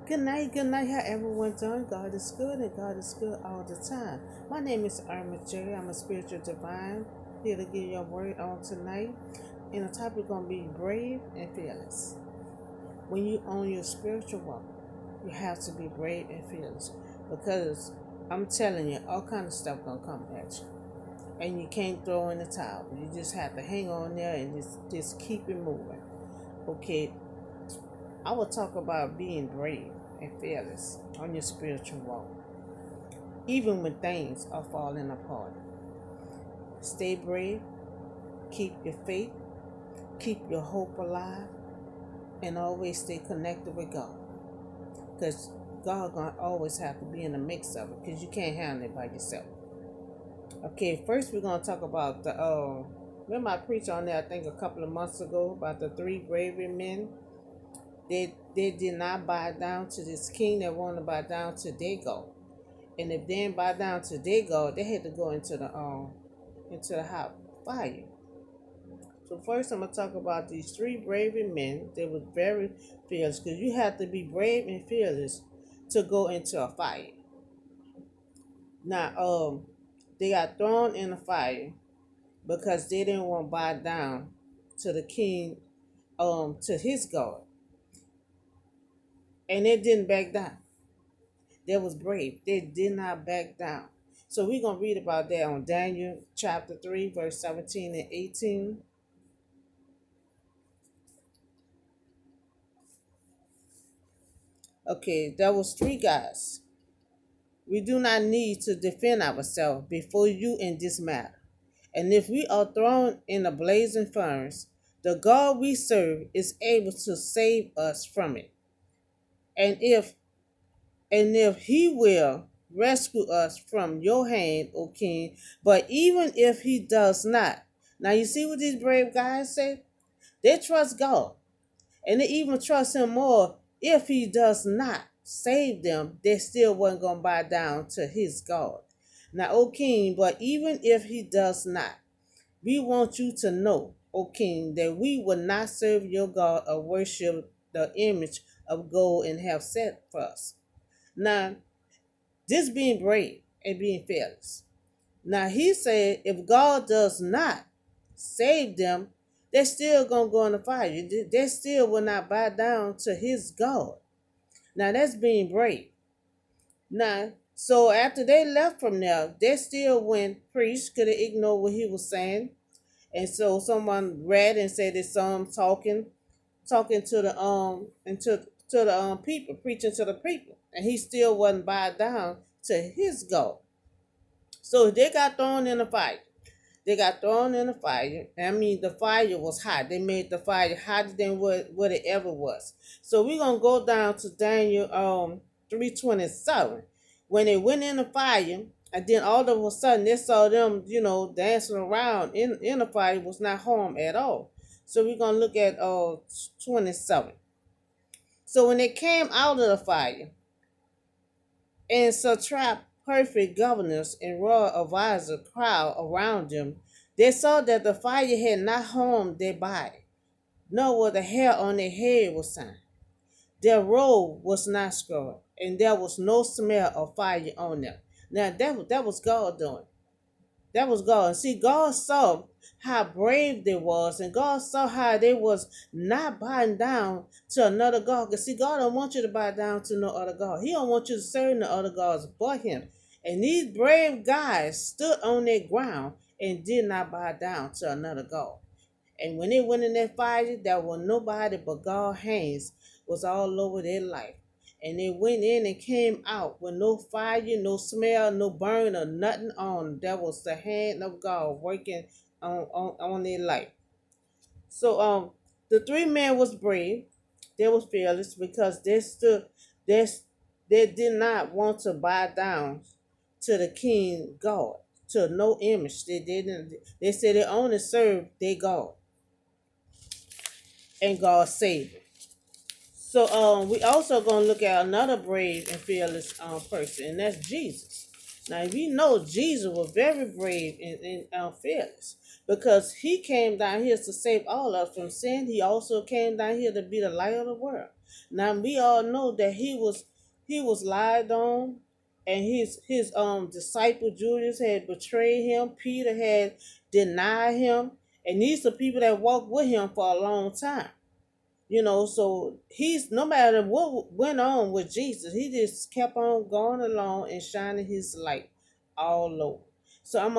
Good night, how everyone doing? God is good and God is good all the time. My name is Irma J. I'm a spiritual divine here to give you a word on tonight. And the topic gonna be brave and fearless. When you own your spiritual walk, you have to be brave and fearless because I'm telling you, all kind of stuff gonna come at you, and you can't throw in the towel. You just have to hang on there and just keep it moving. Okay, I will talk about being brave and fearless on your spiritual walk, even when things are falling apart. Stay brave, keep your faith, keep your hope alive, and always stay connected with God. Because God gonna always have to be in the mix of it, because you can't handle it by yourself. Okay, first we're gonna talk about the remember I preached on there I think a couple of months ago about the three bravery men. They did not bow down to this king that wanted to bow down to their God. And if they didn't bow down to their God, they had to go into the hot fire. So first I'm gonna talk about these three bravery men. They were very fearless because you have to be brave and fearless to go into a fire. Now they got thrown in the fire because they didn't want to bow down to the king, to his God. And they didn't back down. They was brave. They did not back down. So we're gonna read about that on Daniel chapter 3, verse 17 and 18. Okay, there was three guys. We do not need to defend ourselves before you in this matter. And if we are thrown in a blazing furnace, the God we serve is able to save us from it. And if he will rescue us from your hand, O king, but even if he does not. Now you see what these brave guys say? They trust God. And they even trust him more if he does not save them, they still wasn't going to bow down to his God. Now, O king, but even if he does not, we want you to know, O king, that we will not serve your God or worship the image of gold and have set for us. Now, this being brave and being fearless. Now, he said if God does not save them, they're still going to go in the fire. They still will not bow down to his God. Now, that's being brave. Now, so after they left from there, they still went preached, could have ignored what he was saying. And so someone read and said it's talking to the to the people, preaching to the people. And he still wasn't bowed down to his God. So they got thrown in the fire. They got thrown in the fire. I mean, the fire was hot. They made the fire hotter than what it ever was. So we're gonna go down to Daniel 3:27. When they went in the fire, and then all of a sudden they saw them, dancing around in the fire was not harmed at all. So we're gonna look at 27. So when they came out of the fire, and satrap, perfect governors, and royal advisor crowd around them, they saw that the fire had not harmed their body, nor was the hair on their head was signed. Their robe was not scarred, and there was no smell of fire on them. Now that was God doing. That was God. And see, God saw how brave they was, and God saw how they was not bowing down to another God. Because see, God don't want you to bow down to no other God. He don't want you to serve no other gods but him. And these brave guys stood on their ground and did not bow down to another God. And when they went in that fire, there was nobody but God's hands was all over their life. And they went in and came out with no fire, no smell, no burn or nothing on. That was the hand of God working on their life. So the three men was brave. They was fearless because they, they did not want to bow down to the king God, to no image. They didn't. They said they only served their God and God saved them. So we also gonna look at another brave and fearless person, and that's Jesus. Now we know Jesus was very brave and fearless because he came down here to save all of us from sin. He also came down here to be the light of the world. Now we all know that he was lied on, and his disciple Judas had betrayed him. Peter had denied him, and these are people that walked with him for a long time. So he's, no matter what went on with Jesus, he just kept on going along and shining his light all over. So I'm